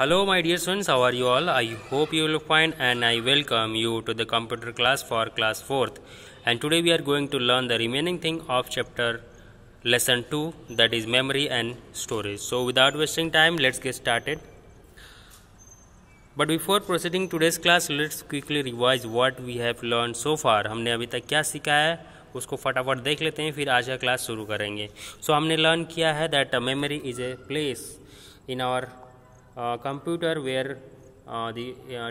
Hello, my dear students, how are you all? I hope you will find and I welcome you to the computer class for class 4th. And today we are going to learn the remaining thing of chapter lesson 2, that is memory and storage. So without wasting time, let's get started. But before proceeding today's class, let's quickly revise what we have learned so far. हमने अभी तक क्या सीखा है उसको फटाफट देख लेते हैं, फिर आज का क्लास शुरू करेंगे. सो हमने लर्न किया है that memory is a place in our computer where the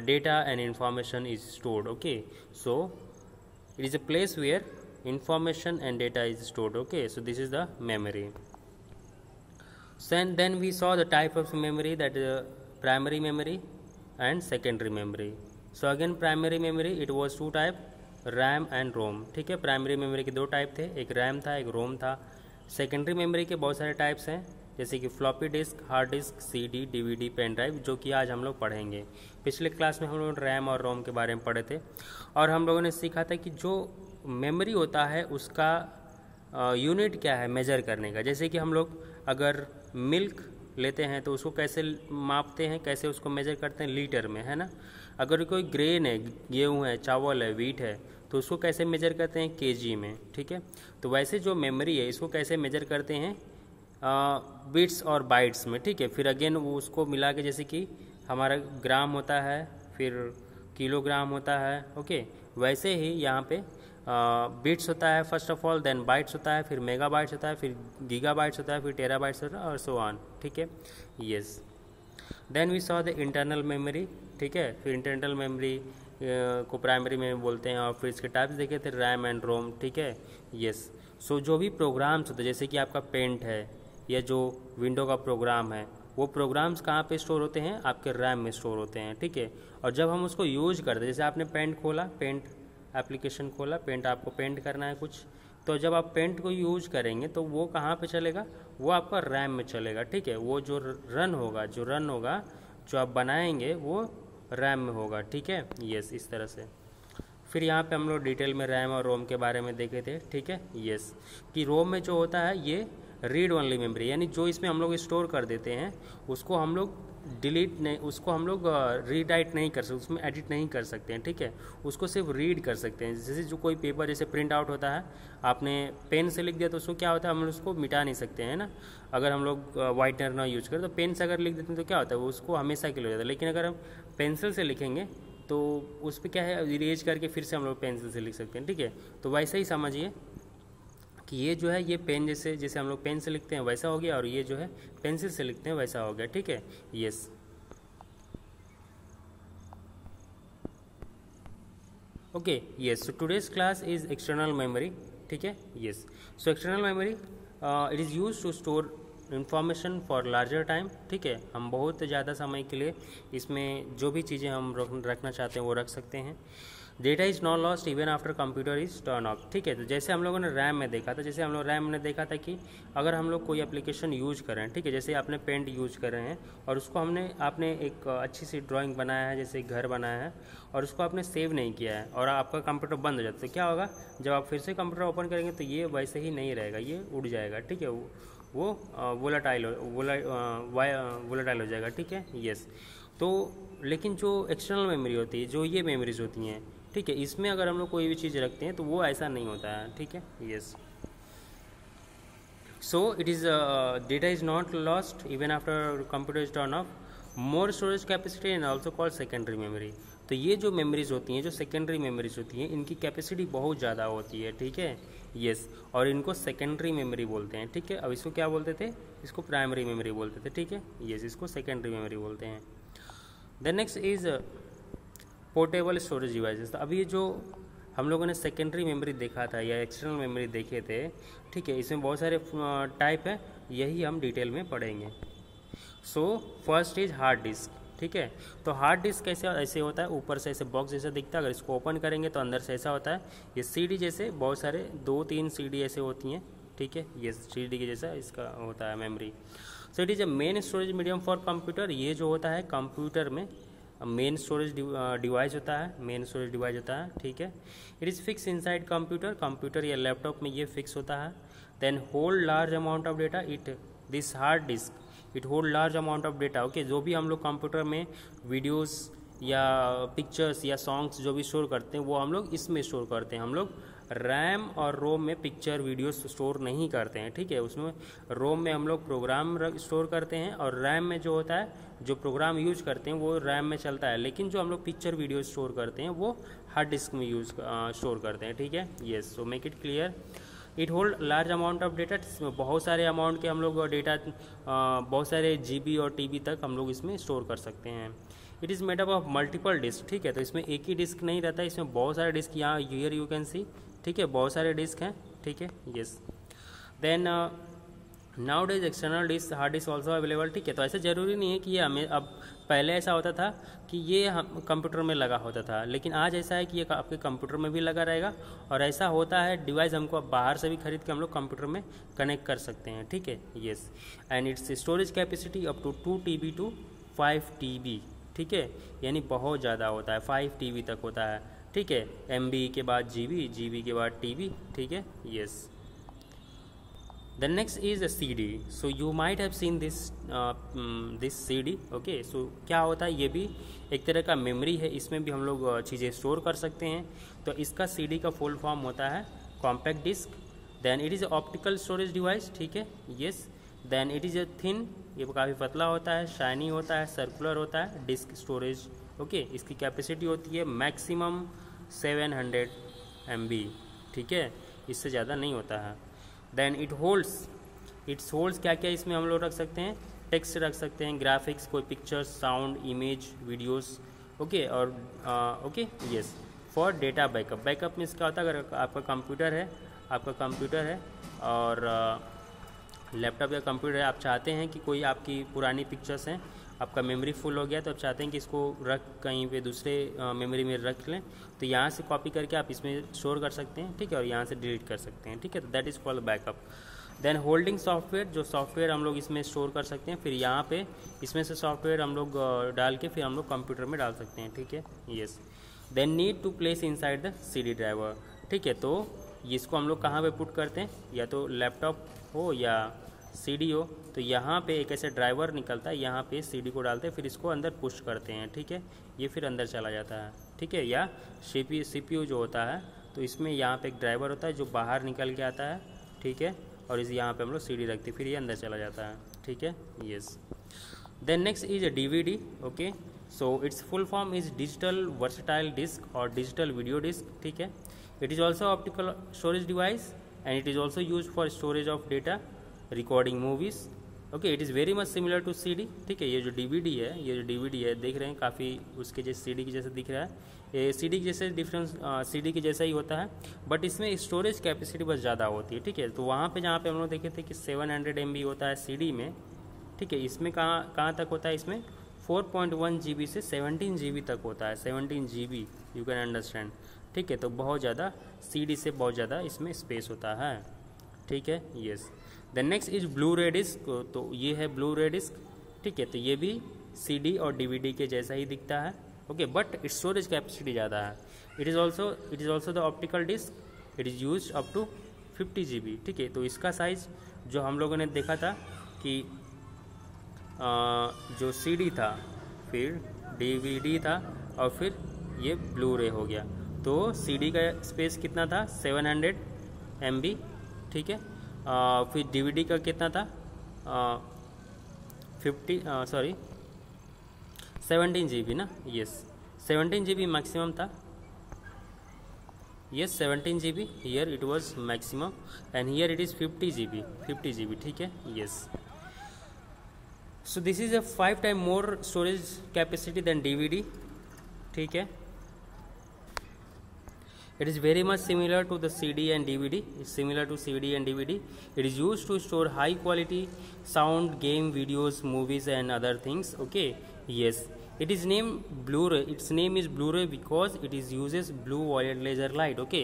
data and information is stored. Okay, so it is a place where information and data is stored. Okay, so this is the memory. So and then we saw the type of memory, that primary memory and secondary memory. So again primary memory, it was two type, RAM and ROM. ठीक है, primary memory के दो type थे, एक RAM था एक रोम था. Secondary memory के बहुत सारे टाइप्स हैं, जैसे कि floppy disk, hard disk, CD, DVD, pen drive, जो कि आज हम लोग पढ़ेंगे. पिछले क्लास में हम लोग रैम और रोम के बारे में पढ़े थे और हम लोगों ने सीखा था कि जो मेमोरी होता है उसका यूनिट क्या है मेजर करने का. जैसे कि हम लोग अगर मिल्क लेते हैं तो उसको कैसे मापते हैं, कैसे उसको मेजर करते हैं, लीटर में, है ना. अगर कोई ग्रेन है, गेहूँ है, चावल है, वीट है, तो उसको कैसे मेजर करते हैं, केजी में. ठीक है, तो वैसे जो मेमोरी है इसको कैसे मेजर करते हैं, बिट्स और बाइट्स में. ठीक है, फिर अगेन वो उसको मिला के, जैसे कि हमारा ग्राम होता है, फिर किलोग्राम होता है. ओके, वैसे ही यहाँ पे बिट्स होता है first of all, then bytes होता है, फिर मेगा बाइट्स होता है, फिर गीगा बाइट्स होता है, फिर टेरा बाइट्स होता है और सो ऑन. ठीक है, yes. Then we saw the internal memory. ठीक है, फिर इंटरनल मेमोरी को प्राइमरी मेमोरी बोलते हैं और फिर इसके टाइप्स देखे थे, रैम एंड रोम. ठीक है, यस. सो जो भी प्रोग्राम्स होते हैं, जैसे कि आपका पेंट है या जो विंडो का प्रोग्राम है, वो प्रोग्राम्स कहाँ पे स्टोर होते हैं, आपके रैम में स्टोर होते हैं. ठीक है, और जब हम उसको यूज करते हैं, जैसे आपने पेंट खोला, पेंट एप्लीकेशन खोला, पेंट आपको पेंट करना है कुछ, तो जब आप पेंट को यूज करेंगे तो वो कहाँ पे चलेगा, वो आपका रैम में चलेगा. ठीक है, वो जो रन होगा जो आप बनाएंगे वो रैम में होगा. ठीक है, यस, इस तरह से. फिर यहाँ पे हम लोग डिटेल में रैम और रोम के बारे में देखे थे. ठीक है, यस, कि रोम में जो होता है ये रीड ओनली मेमोरी, यानी जो इसमें हम लोग स्टोर कर देते हैं उसको हम लोग डिलीट नहीं, उसको हम लोग रीराइट नहीं कर सकते, उसमें एडिट नहीं कर सकते हैं. ठीक है, उसको सिर्फ रीड कर सकते हैं. जैसे जो कोई पेपर जैसे प्रिंट आउट होता है, आपने पेन से लिख दिया तो उसको क्या होता है, हम उसको मिटा नहीं सकते हैं ना. अगर हम लोग वाइटनर ना यूज करें तो पेन से अगर लिख देते हैं तो क्या होता है, वो उसको हमेशा के लिए हो जाता है. लेकिन अगर हम पेंसिल से लिखेंगे तो उस पर क्या है, इरेज करके फिर से हम लोग पेंसिल से लिख सकते हैं. ठीक है, तो वैसे ही समझिए कि ये जो है, ये पेन जैसे हम लोग पेन से लिखते हैं वैसा हो गया, और ये जो है पेंसिल से लिखते हैं वैसा हो गया. ठीक है, yes. Okay, yes. So today's class is external memory. ठीक है, yes. So external memory it is use to store information for larger time. ठीक है, हम बहुत ज़्यादा समय के लिए इसमें जो भी चीज़ें हम रखना चाहते हैं वो रख सकते हैं. Data is not lost even after computer is turn off. ठीक है, तो जैसे हम लोगों ने रैम में देखा था, जैसे हम लोग रैम में देखा था कि अगर हम लोग कोई एप्लीकेशन यूज कर रहे हैं, ठीक है, जैसे आपने पेंट यूज कर रहे हैं और उसको आपने एक अच्छी सी ड्राइंग बनाया है, जैसे घर बनाया है, और उसको आपने सेव नहीं किया है और आपका कंप्यूटर बंद हो जाता है, तो क्या होगा, जब आप फिर से कंप्यूटर ओपन करेंगे तो ये वैसे ही नहीं रहेगा, ये उड़ जाएगा. ठीक है, वो वोलाटाइल हो जाएगा. ठीक है, यस. तो लेकिन जो एक्सटर्नल मेमोरी होती है, जो ये मेमोरीज होती हैं, ठीक है, इसमें अगर हम लोग कोई भी चीज़ रखते हैं तो वो ऐसा नहीं होता है. ठीक है, yes. So it is data is not lost even after computer is turn off. More storage capacity and also called secondary memory. तो ये जो मेमोरीज होती हैं, जो सेकेंडरी मेमोरीज होती हैं, इनकी कैपेसिटी बहुत ज़्यादा होती है. ठीक है, यस, और इनको सेकेंडरी मेमोरी बोलते हैं. ठीक है, अब इसको क्या बोलते थे, इसको प्राइमरी मेमोरी बोलते थे. ठीक है, यस, इसको सेकेंडरी मेमोरी बोलते हैं. The next is portable storage devices. तो अभी जो हम लोगों ने सेकेंडरी मेमोरी देखा था या एक्सटर्नल मेमोरी देखे थे, ठीक है, इसमें बहुत सारे टाइप है, यही हम डिटेल में पढ़ेंगे. So first is hard disk. ठीक है, तो हार्ड डिस्क ऐसे होता है, ऊपर से ऐसे बॉक्स जैसा दिखता है, अगर इसको ओपन करेंगे तो अंदर से ऐसा होता है. ये सीडी जैसे बहुत सारे 2-3 सीडी ऐसे होती हैं. ठीक है, ये सीडी के जैसा इसका होता है memory. So it is a main storage medium for computer. ये जो होता है कंप्यूटर में मेन स्टोरेज डिवाइस होता है. ठीक है, it is fix inside computer या लैपटॉप में ये फिक्स होता है. Then hold large amount of data. This hard disk it hold large amount of data. Okay, जो भी हम लोग कंप्यूटर में वीडियोस या पिक्चर्स या सॉन्ग्स जो भी स्टोर करते हैं वो हम लोग इसमें स्टोर करते हैं। हम लोग रैम और रोम में पिक्चर वीडियोस स्टोर नहीं करते हैं, ठीक है। उसमें रोम में हम लोग प्रोग्राम स्टोर करते हैं और रैम में जो होता है, जो प्रोग्राम यूज करते हैं वो रैम में चलता है, लेकिन जो हम लोग पिक्चर वीडियो स्टोर करते हैं वो हार्ड डिस्क में स्टोर करते हैं, ठीक है। Yes, so make it clear. It hold large amount of data, बहुत सारे अमाउंट के हम लोग डेटा, बहुत सारे GB और TB तक हम लोग इसमें स्टोर कर सकते हैं। It is made up of multiple disc, ठीक है। तो इसमें एक ही डिस्क नहीं रहता है, इसमें बहुत सारे डिस्क, यहाँ हियर यू कैन सी, ठीक है, बहुत सारे डिस्क हैं, ठीक है। Yes, then nowadays external disk hard disk also available, ठीक है। तो ऐसा ज़रूरी नहीं है कि ये हमें, अब पहले ऐसा होता था कि ये हम कंप्यूटर में लगा होता था, लेकिन आज ऐसा है कि ये आपके कंप्यूटर में भी लगा रहेगा, और ऐसा होता है डिवाइस हमको अब बाहर से भी खरीद के हम लोग कंप्यूटर में कनेक्ट कर सकते हैं, ठीक है। Yes, and its storage capacity up to 2 TB to 5 TB, ठीक है, यानी बहुत ज़्यादा होता है, 5 TB तक होता है, ठीक है। MB के बाद GB के बाद TB, ठीक है। Yes, the next is a CD, so you might have seen this CD, okay। so क्या होता है, ये भी एक तरह का मेमोरी है, इसमें भी हम लोग चीज़ें स्टोर कर सकते हैं। तो इसका CD का फुल फॉर्म होता है compact disk. Then it is optical storage device, ठीक है। Yes, then it is a thin, ये काफ़ी पतला होता है, शाइनी होता है, सर्कुलर होता है, डिस्क स्टोरेज, ओके। इसकी कैपेसिटी होती है मैक्सिमम 700 MB, ठीक है, इससे ज़्यादा नहीं होता है। देन इट होल्ड्स क्या क्या इसमें हम लोग रख सकते हैं, टेक्स्ट रख सकते हैं, ग्राफिक्स, कोई pictures, sound, image, videos, okay. और okay, yes, for data backup में इसका होता है, अगर आपका कंप्यूटर है और लैपटॉप या कंप्यूटर है, आप चाहते हैं कि कोई आपकी पुरानी पिक्चर्स हैं, आपका मेमोरी फुल हो गया, तो आप चाहते हैं कि इसको रख कहीं पे दूसरे मेमोरी में रख लें, तो यहाँ से कॉपी करके आप इसमें स्टोर कर सकते हैं, ठीक है, और यहाँ से डिलीट कर सकते हैं, ठीक है। तो that is called backup. Then holding software, जो सॉफ्टवेयर हम लोग इसमें स्टोर कर सकते हैं, फिर यहाँ पे इसमें से सॉफ्टवेयर हम लोग डाल के फिर हम लोग कंप्यूटर में डाल सकते हैं, ठीक है। Yes, then need to place inside the CD driver, ठीक है। तो इसको हम लोग कहाँ पे पुट करते हैं, या तो लैपटॉप हो या CD हो, तो यहाँ पे एक ऐसे ड्राइवर निकलता है, यहाँ पे CD को डालते हैं, फिर इसको अंदर पुश करते हैं, ठीक है, ये फिर अंदर चला जाता है, ठीक है। या CPU जो होता है, तो इसमें यहाँ पे एक ड्राइवर होता है जो बाहर निकल के आता है, ठीक है, और इस यहाँ पे हम लोग CD रखते हैं, फिर ये अंदर चला जाता है, ठीक है। Yes, then next is a DVD, okay. So its full form is digital versatile disk और डिजिटल वीडियो डिस्क, ठीक है। It is also optical storage device and it is also use for storage of data, recording movies, okay. It is very much similar to CD, ठीक है। ये जो DVD है, देख रहे हैं, काफ़ी उसके जैसे CD के जैसे दिख रहा है, ये CD के जैसे डिफरेंस CD के जैसा ही होता है, बट इसमें स्टोरेज कैपेसिटी बस ज़्यादा होती है, ठीक है। तो वहाँ पे जहाँ पे हम लोग देखे थे कि 700 MB होता है CD में, ठीक है, इसमें कहाँ तक होता है, इसमें 4.1 GB से 17 GB तक होता है, 17 GB, यू कैन अंडरस्टैंड, ठीक है। तो बहुत ज़्यादा CD से बहुत ज़्यादा इसमें स्पेस होता है, ठीक है। Yes, the next is blue रे डिस्क, तो ये है ब्लू रे डिस्क, ठीक है। तो ये भी CD और DVD के जैसा ही दिखता है, ओके, बट स्टोरेज कैपेसिटी ज़्यादा है। It is also the optical disk, it is use up to 50 GB, ठीक है। तो इसका साइज़ जो हम लोगों ने देखा था कि जो CD था, फिर DVD था, और फिर ये ब्लू रे हो गया। तो CD का स्पेस कितना था, 700 MB, ठीक है। फिर DVD का कितना था, 17 GB ना, यस, 17 GB मैक्सिमम था, yes, 17 GB, here it was maximum and here it is 50 GB, ठीक है। Yes, so this is a 5 times more storage capacity than DVD, ठीक है। It is very much similar to the CD and DVD. It's similar to CD and DVD. It is used to store high quality sound, game, videos, movies and other things. Okay. Yes. It is named Blu-ray. Its name is Blu-ray because it is uses blue violet laser light. Okay.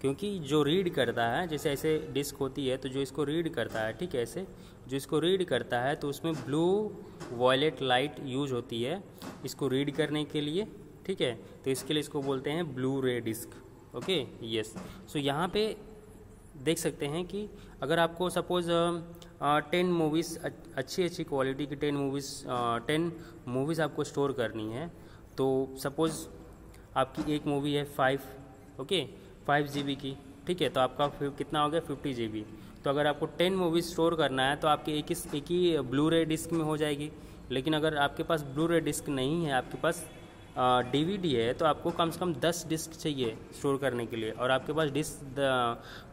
क्योंकि जो read करता है, जैसे ऐसे disc होती है, तो जो इसको रीड करता है, ठीक है, ऐसे जो इसको रीड करता है, तो उसमें ब्लू वॉयलेट लाइट यूज होती है इसको रीड करने के लिए, ठीक है। तो इसके लिए इसको बोलते हैं ब्लू रे डिस्क, ओके। यस, सो यहाँ पे देख सकते हैं कि अगर आपको सपोज़ 10 मूवीज़, अच्छी क्वालिटी की 10 मूवीज़ आपको स्टोर करनी है। तो सपोज़ आपकी एक मूवी है 5 GB की, ठीक है, तो आपका कितना हो गया 50 GB। तो अगर आपको 10 मूवीज़ स्टोर करना है तो आपके एक ही ब्लू रे डिस्क में हो जाएगी। लेकिन अगर आपके पास ब्लू रे डिस्क नहीं है, आपके पास DVD है, तो आपको कम से कम 10 डिस्क चाहिए स्टोर करने के लिए। और आपके पास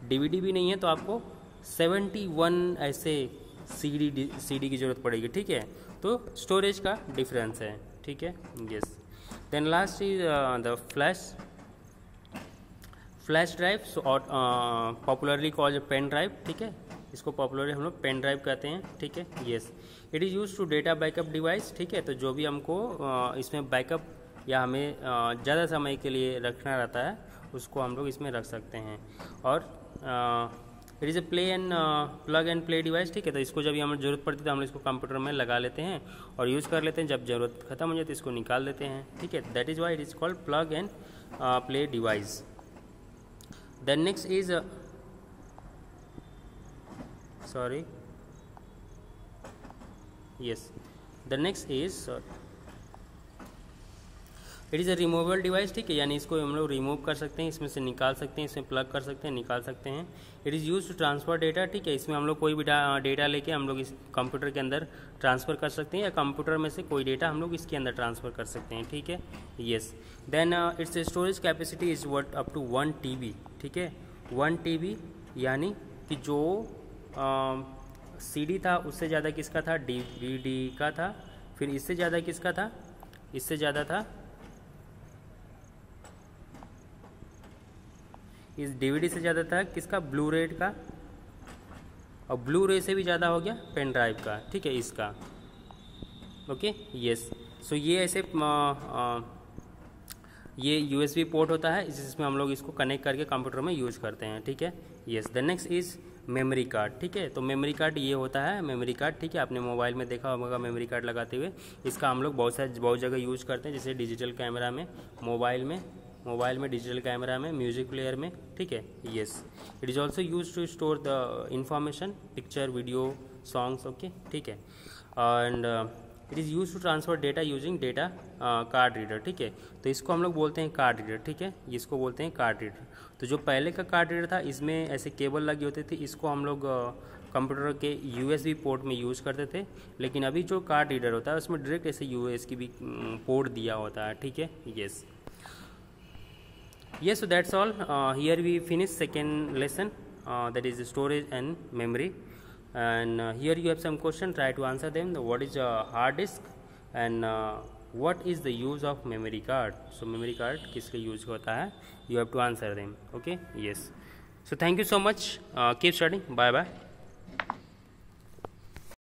DVD भी नहीं है तो आपको 71 ऐसे CD की ज़रूरत पड़ेगी, ठीक है। तो स्टोरेज का डिफरेंस है, ठीक है। Yes, then last is the flash drive, और पॉपुलरली कॉल्ड पेन ड्राइव, ठीक है। इसको पॉपुलरली हम लोग पेन ड्राइव कहते हैं, ठीक है। Yes, it is use to data backup device, ठीक है। तो जो भी हमको इसमें बैकअप या हमें ज़्यादा समय के लिए रखना रहता है उसको हम लोग इसमें रख सकते हैं। और it is A plug and play device, ठीक है। तो इसको जब हमें ज़रूरत पड़ती है तो हम इसको कंप्यूटर में लगा लेते हैं और यूज़ कर लेते हैं। जब ज़रूरत ख़त्म हो जाए तो इसको निकाल देते हैं, ठीक है। That is why it is called plug and play device. Then next is the next is it is a removable device, ठीक है। यानी इसको हम लोग रिमूव कर सकते हैं, इसमें से निकाल सकते हैं, इसमें प्लग कर सकते हैं, निकाल सकते हैं। It is use to transfer data, ठीक है। इसमें हम लोग कोई भी डेटा लेके हम लोग इस कंप्यूटर के अंदर ट्रांसफ़र कर सकते हैं, या कंप्यूटर में से कोई डेटा हम लोग इसके अंदर ट्रांसफ़र कर सकते हैं, ठीक है। Yes, then its storage capacity is what up to 1 TB, ठीक है। 1 TB यानी कि जो CD था उससे ज़्यादा किसका था, DVD का था। फिर इससे ज़्यादा किसका था, इससे ज़्यादा था इस DVD से ज़्यादा था किसका, ब्लू रे का। और ब्लू रे से भी ज़्यादा हो गया पेन ड्राइव का, ठीक है, इसका। Okay, yes. सो ये ऐसे ये USB पोर्ट होता है, जिसमें हम लोग इसको कनेक्ट करके कंप्यूटर में यूज करते हैं, ठीक है। Yes, the next is memory card, ठीक है। तो मेमोरी कार्ड ये होता है, मेमोरी कार्ड, ठीक है। आपने मोबाइल में देखा होगा मेमोरी कार्ड लगाते हुए। इसका हम लोग बहुत जगह यूज करते हैं, जैसे डिजिटल कैमरा में, मोबाइल में डिजिटल कैमरा में, म्यूजिक प्लेयर में, ठीक है। Yes, it is also use to store the information, picture, video, songs, okay, ठीक है। And it is use to transfer data using data card reader, ठीक है। तो इसको हम लोग बोलते हैं कार्ड रीडर, ठीक है। इसको बोलते हैं कार्ड रीडर। तो जो पहले का कार्ड रीडर था इसमें ऐसे केबल लगी होती थी, इसको हम लोग कंप्यूटर के USB पोर्ट में यूज़ करते थे। लेकिन अभी जो कार्ड रीडर होता है उसमें डायरेक्ट ऐसे USB पोर्ट दिया होता है, ठीक है। Yes, so that's all. Here we finish second lesson, that is storage and memory. And here you have some question, try to answer them. What is a hard disk and what is the use of memory card? So memory card किसके use होता है, you have to answer them, okay. Yes, so thank you so much, keep studying, bye bye.